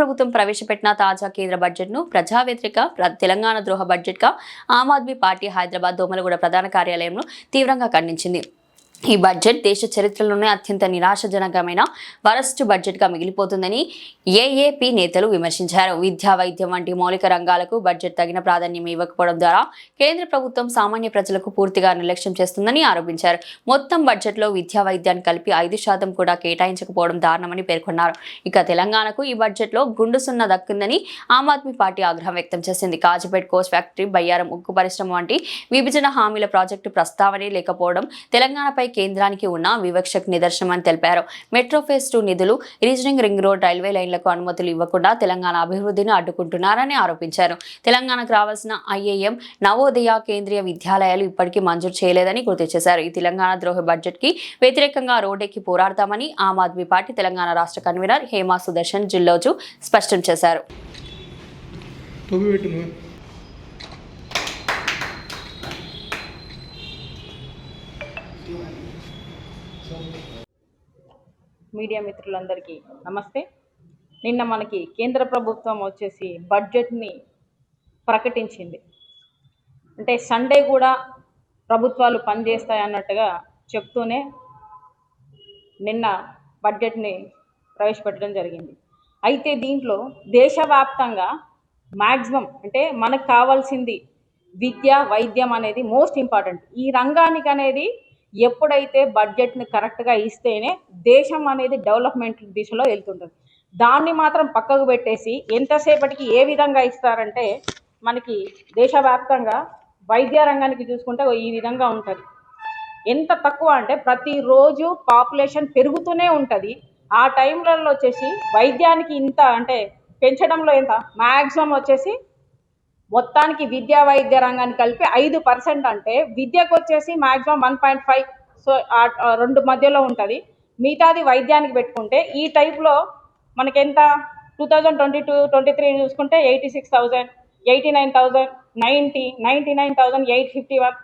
ప్రభుత్వం ప్రవేశపెట్టిన తాజా కేంద్ర బడ్జెట్ను ప్రజా వ్యతిరేక తెలంగాణ ద్రోహ బడ్జెట్గా ఆమ్ ఆద్మీ పార్టీ హైదరాబాద్ దోమలగూడ ప్రధాన కార్యాలయంలో తీవ్రంగా ఖండించింది. ఈ బడ్జెట్ దేశ చరిత్రలోనే అత్యంత నిరాశజనకమైన వరస్ట్ బడ్జెట్గా మిగిలిపోతుందని ఏఏపీ నేతలు విమర్శించారు. విద్యా, వైద్యం వంటి మౌలిక రంగాలకు బడ్జెట్ తగిన ప్రాధాన్యం ఇవ్వకపోవడం ద్వారా కేంద్ర ప్రభుత్వం సామాన్య ప్రజలకు పూర్తిగా నిర్లక్ష్యం చేస్తుందని ఆరోపించారు. మొత్తం బడ్జెట్లో విద్యా, వైద్యాన్ని కలిపి 5% కూడా కేటాయించకపోవడం దారుణమని పేర్కొన్నారు. ఇక తెలంగాణకు ఈ బడ్జెట్లో గుండు సున్నా దక్కిందని ఆమ్ ఆద్మీ పార్టీ ఆగ్రహం వ్యక్తం చేసింది. కాజిపేట్ కోచ్ ఫ్యాక్టరీ, బయ్యారం ఉక్కు పరిశ్రమ వంటి విభజన హామీల ప్రాజెక్టు ప్రస్తావనే లేకపోవడం తెలంగాణపై కేంద్రానికి ఉన్న వివక్షకు నిదర్శనమని తెలిపారు. మెట్రో ఫేజ్ 2 నిధులు, రీజనింగ్ రింగ్ రోడ్, రైల్వే లైన్లకు అనుమతులు ఇవ్వకుండా తెలంగాణ అభివృద్ధిని అడ్డుకుంటున్నారని ఆరోపించారు. తెలంగాణకు రావాల్సిన ఐఏఎం, నవోదయ కేంద్రీయ విద్యాలయాలు ఇప్పటికీ మంజూరు చేయలేదని గుర్తు చేశారు. ఈ తెలంగాణ ద్రోహ బడ్జెట్ కి వ్యతిరేకంగా రోడ్డెక్కి పోరాడతామని ఆమ్ ఆద్మీ పార్టీ తెలంగాణ రాష్ట్ర కన్వీనర్ హేమా సుదర్శన్ జిల్లోజు స్పష్టం చేశారు. మీడియా మిత్రులందరికీ నమస్తే. నిన్న మనకి కేంద్ర ప్రభుత్వం వచ్చేసి బడ్జెట్ని ప్రకటించింది. అంటే సండే కూడా ప్రభుత్వాలు పనిచేస్తాయి అన్నట్టుగా చెప్తూనే నిన్న బడ్జెట్ని ప్రవేశపెట్టడం జరిగింది. అయితే దీంట్లో దేశవ్యాప్తంగా మ్యాక్సిమం అంటే మనకు కావాల్సింది విద్య, వైద్యం అనేది మోస్ట్ ఇంపార్టెంట్. ఈ రంగానికి అనేది ఎప్పుడైతే బడ్జెట్ని కరెక్ట్గా ఇస్తేనే దేశం అనేది డెవలప్మెంట్ దిశలో వెళ్తుంటుంది. దాన్ని మాత్రం పక్కకు పెట్టేసి ఎంతసేపటికి ఏ విధంగా ఇస్తారంటే మనకి దేశవ్యాప్తంగా వైద్య రంగానికి చూసుకుంటే ఈ విధంగా ఉంటుంది. ఎంత తక్కువ అంటే ప్రతిరోజు పాపులేషన్ పెరుగుతూనే ఉంటుంది. ఆ టైంలలో వచ్చేసి వైద్యానికి ఇంత అంటే పెంచడంలో ఎంత మ్యాక్సిమం వచ్చేసి మొత్తానికి విద్యా వైద్య రంగాన్ని కలిపి 5% అంటే విద్యకు వచ్చేసి మ్యాక్సిమం 1.5, సో 2 మధ్యలో ఉంటుంది. మిగతాది వైద్యానికి పెట్టుకుంటే ఈ టైప్లో మనకెంత 2022-23 చూసుకుంటే 86,000, 89,000, 90, 99,851,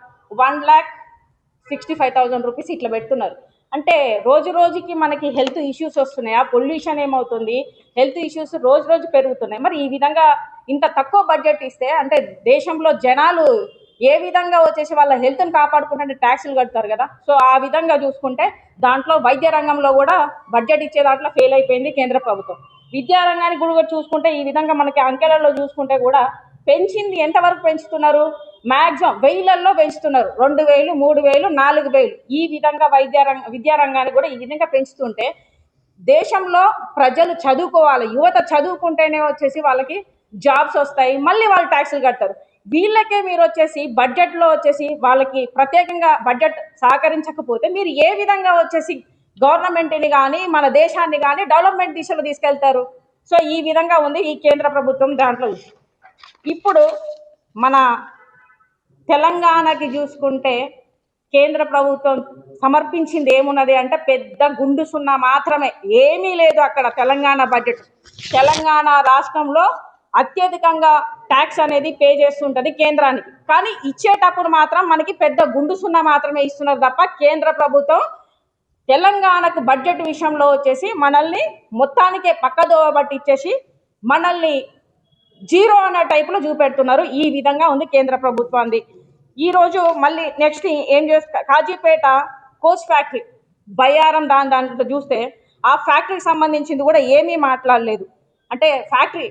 1,65,000 రూపీస్ ఇట్లా పెడుతున్నారు. అంటే రోజు రోజుకి మనకి హెల్త్ ఇష్యూస్ వస్తున్నాయి. పొల్యూషన్ ఏమవుతుంది, హెల్త్ ఇష్యూస్ రోజు రోజు పెరుగుతున్నాయి. మరి ఈ విధంగా ఇంత తక్కువ బడ్జెట్ ఇస్తే అంటే దేశంలో జనాలు ఏ విధంగా వచ్చేసి వాళ్ళ హెల్త్ని కాపాడుకుంటే ట్యాక్సులు కడతారు కదా. సో ఆ విధంగా చూసుకుంటే దాంట్లో వైద్య రంగంలో కూడా బడ్జెట్ ఇచ్చే దాంట్లో ఫెయిల్ అయిపోయింది కేంద్ర ప్రభుత్వం. విద్యా రంగానికి కూడా చూసుకుంటే ఈ విధంగా మనకి అంకెలలో చూసుకుంటే కూడా పెంచింది ఎంతవరకు పెంచుతున్నారు, మ్యాక్సిమం 1000ల్లో పెంచుతున్నారు. 2,000, 3,000, 4,000 ఈ విధంగా విద్యా రంగాన్ని కూడా ఈ విధంగా పెంచుతుంటే దేశంలో ప్రజలు చదువుకోవాలి, యువత చదువుకుంటేనే వచ్చేసి వాళ్ళకి జాబ్స్ వస్తాయి, మళ్ళీ వాళ్ళు ట్యాక్సులు కడతారు. వీళ్ళకే మీరు వచ్చేసి బడ్జెట్లో వచ్చేసి వాళ్ళకి ప్రత్యేకంగా బడ్జెట్ సహకరించకపోతే మీరు ఏ విధంగా వచ్చేసి గవర్నమెంట్ని కానీ మన దేశాన్ని కానీ డెవలప్మెంట్ దిశలో తీసుకెళ్తారు? సో ఈ విధంగా ఉంది ఈ కేంద్ర ప్రభుత్వం దాంట్లో. ఇప్పుడు మన తెలంగాణకి చూసుకుంటే కేంద్ర ప్రభుత్వం సమర్పించింది ఏమున్నది అంటే పెద్ద గుండు సున్నా మాత్రమే, ఏమీ లేదు అక్కడ. తెలంగాణ బడ్జెట్, తెలంగాణ రాష్ట్రంలో అత్యధికంగా ట్యాక్స్ అనేది పే చేస్తుంటుంది కేంద్రానికి, కానీ ఇచ్చేటప్పుడు మాత్రం మనకి పెద్ద గుండు సున్నా మాత్రమే ఇస్తున్నారు తప్ప కేంద్ర ప్రభుత్వం తెలంగాణకు బడ్జెట్ విషయంలో వచ్చేసి మనల్ని మొత్తానికే పక్కదోవ పట్టించేసి మనల్ని జీరో అనే టైపులో చూపెడుతున్నారు. ఈ విధంగా ఉంది కేంద్ర ప్రభుత్వాన్ని. ఈరోజు మళ్ళీ నెక్స్ట్ ఏం చేస్తా, కాజీపేట కోచ్ ఫ్యాక్టరీ, బయ్యారం దాంట్లో చూస్తే ఆ ఫ్యాక్టరీకి సంబంధించింది కూడా ఏమీ మాట్లాడలేదు. అంటే ఫ్యాక్టరీ,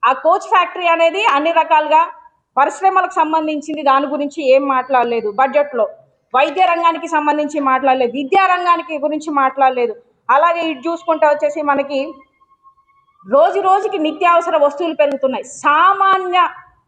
ఆ కోచ్ ఫ్యాక్టరీ అనేది అన్ని రకాలుగా పరిశ్రమలకు సంబంధించింది, దాని గురించి ఏం మాట్లాడలేదు బడ్జెట్లో. వైద్య రంగానికి సంబంధించి మాట్లాడలేదు, విద్యా రంగానికి గురించి మాట్లాడలేదు. అలాగే ఇటు చూసుకుంటే వచ్చేసి మనకి రోజు రోజుకి నిత్యావసర వస్తువులు పెరుగుతున్నాయి. సామాన్య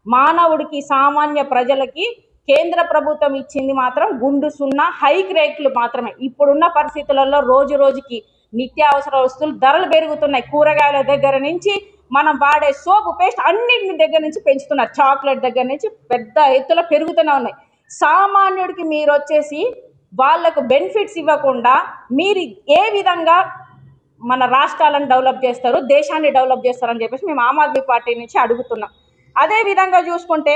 మానవుడికి, సామాన్య ప్రజలకి కేంద్ర ప్రభుత్వం ఇచ్చింది మాత్రం గుండు సున్నా హైక్ రేట్లు మాత్రమే. ఇప్పుడున్న పరిస్థితులలో రోజు రోజుకి నిత్యావసర వస్తువులు ధరలు పెరుగుతున్నాయి. కూరగాయల దగ్గర నుంచి మనం వాడే సోపు, పేస్ట్ అన్నింటి దగ్గర నుంచి పెంచుతున్నారు. చాక్లెట్ దగ్గర నుంచి పెద్ద ఎత్తులో పెరుగుతూనే ఉన్నాయి. సామాన్యుడికి మీరు వచ్చేసి వాళ్లకు బెనిఫిట్స్ ఇవ్వకుండా మీరు ఏ విధంగా మన రాష్ట్రాలను డెవలప్ చేస్తారు, దేశాన్ని డెవలప్ చేస్తారని చెప్పేసి మేము ఆమ్ ఆద్మీ పార్టీ నుంచి అడుగుతున్నాం. అదే విధంగా చూసుకుంటే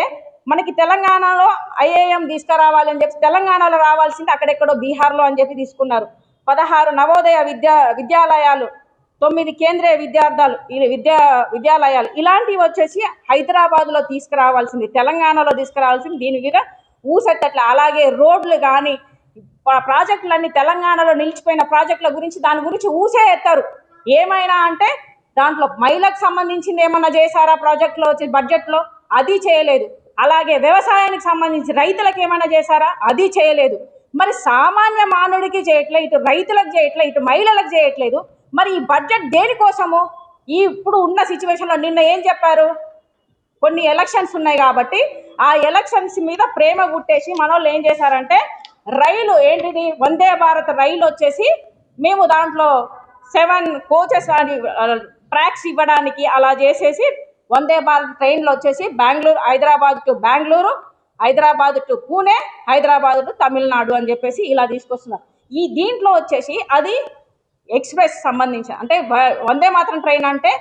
మనకి తెలంగాణలో ఐఏఎం తీసుకురావాలని చెప్పి తెలంగాణలో రావాల్సింది అక్కడెక్కడో బీహార్లో అని చెప్పి తీసుకున్నారు. 16 నవోదయ విద్యాలయాలు 9 కేంద్రీయ విద్యాలయాలు ఇలాంటివి వచ్చేసి హైదరాబాద్లో తీసుకురావాల్సింది, తెలంగాణలో తీసుకురావాల్సింది. దీని మీద ఊసెత్తట్ల. అలాగే రోడ్లు కానీ ప్రాజెక్టులన్నీ తెలంగాణలో నిలిచిపోయిన ప్రాజెక్టుల గురించి దాని గురించి ఊసే ఎత్తారు. ఏమైనా అంటే దాంట్లో మహిళలకు సంబంధించింది ఏమన్నా చేశారా ప్రాజెక్టులో వచ్చి బడ్జెట్లో? అది చేయలేదు. అలాగే వ్యవసాయానికి సంబంధించి రైతులకు ఏమైనా చేశారా? అది చేయలేదు. మరి సామాన్య మానవుడికి చేయట్లేదు, ఇటు రైతులకు చేయట్లేదు, ఇటు మహిళలకు చేయట్లేదు. మరి ఈ బడ్జెట్ దేనికోసము? ఇప్పుడు ఉన్న సిచ్యువేషన్లో నిన్న ఏం చెప్పారు? కొన్ని ఎలక్షన్స్ ఉన్నాయి కాబట్టి ఆ ఎలక్షన్స్ మీద ప్రేమ గుట్టేసి మనోళ్ళు ఏం చేశారంటే రైలు ఏంటిది వందే భారత్ రైలు వచ్చేసి మేము దాంట్లో 7 కోచెస్ ట్రాక్స్ ఇవ్వడానికి అలా చేసేసి వందే భారత్ ట్రైన్లో వచ్చేసి Hyderabad to Bengaluru, Hyderabad to Pune, Hyderabad to Tamil Nadu అని చెప్పేసి ఇలా తీసుకొస్తున్నారు. దీంట్లో వచ్చేసి అది ఎక్స్ప్రెస్ సంబంధించి అంటే వందే మాత్రం ట్రైన్ అంటే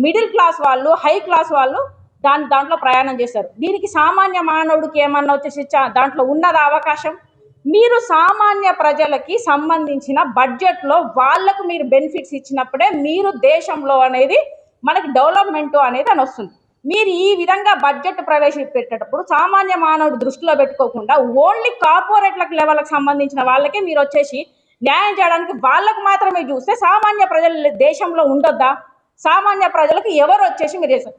మిడిల్ క్లాస్ వాళ్ళు, హై క్లాస్ వాళ్ళు దాంట్లో ప్రయాణం చేస్తారు. దీనికి సామాన్య మానవుడికి ఏమన్నా వచ్చేసి దాంట్లో ఉన్నది అవకాశం? మీరు సామాన్య ప్రజలకి సంబంధించిన బడ్జెట్లో వాళ్లకు మీరు బెనిఫిట్స్ ఇచ్చినప్పుడే మీరు దేశంలో అనేది మనకి డెవలప్మెంట్ అనేది అని వస్తుంది. మీరు ఈ విధంగా బడ్జెట్ ప్రవేశపెట్టేటప్పుడు సామాన్య మానవుడు దృష్టిలో పెట్టుకోకుండా ఓన్లీ కార్పొరేట్లకు లెవెల్కి సంబంధించిన వాళ్ళకే మీరు వచ్చేసి న్యాయం చేయడానికి వాళ్ళకు మాత్రమే చూస్తే సామాన్య ప్రజలు దేశంలో ఉండొద్దా? సామాన్య ప్రజలకు ఎవరు వచ్చేసి మీరు చేస్తారు?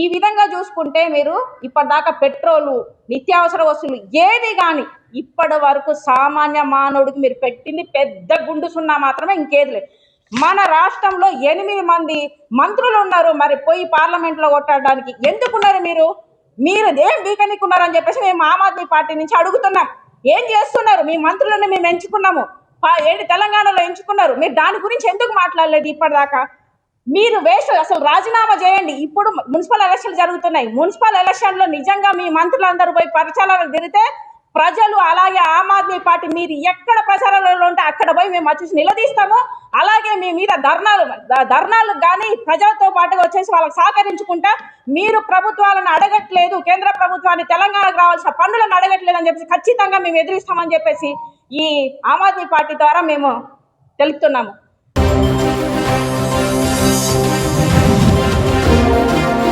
ఈ విధంగా చూసుకుంటే మీరు ఇప్పటిదాకా పెట్రోలు, నిత్యావసర వస్తువులు ఏది కానీ ఇప్పటి వరకు సామాన్య మానవుడికి మీరు పెట్టింది పెద్ద గుండు సున్నా మాత్రమే, ఇంకేది లేదు. మన రాష్ట్రంలో 8 మంది మంత్రులు ఉన్నారు. మరి పోయి పార్లమెంట్లో కొట్టడానికి ఎందుకున్నారు? మీరు ఏం బీకనికున్నారని చెప్పేసి మేము ఆమ్ ఆద్మీ పార్టీ నుంచి అడుగుతున్నాం. ఏం చేస్తున్నారు? మీ మంత్రులను మేము ఎంచుకున్నాము, తెలంగాణలో ఎంచుకున్నారు. మీరు దాని గురించి ఎందుకు మాట్లాడలేదు ఇప్పటిదాకా? మీరు వేస్ట్, అసలు రాజీనామా చేయండి. ఇప్పుడు మున్సిపల్ ఎలక్షన్లు జరుగుతున్నాయి. మున్సిపల్ ఎలక్షన్లో నిజంగా మీ మంత్రులందరూ పోయి ప్రచారాలకు తిరిగితే ప్రజలు అలాగే ఆమ్ ఆద్మీ పార్టీ మీరు ఎక్కడ ప్రచారాలలో ఉంటే అక్కడ పోయి మేము వచ్చేసి నిలదీస్తాము. అలాగే మీ మీద ధర్నాలు కానీ ప్రజలతో పాటుగా వచ్చేసి వాళ్ళకి సహకరించుకుంటా మీరు ప్రభుత్వాలను అడగట్లేదు, కేంద్ర ప్రభుత్వాన్ని తెలంగాణకు రావాల్సిన పన్నులను అడగట్లేదు అని చెప్పేసి ఖచ్చితంగా మేము ఎదిరిస్తామని చెప్పేసి ఈ ఆమ్ ఆద్మీ పార్టీ ద్వారా మేము తెలుపుతున్నాము.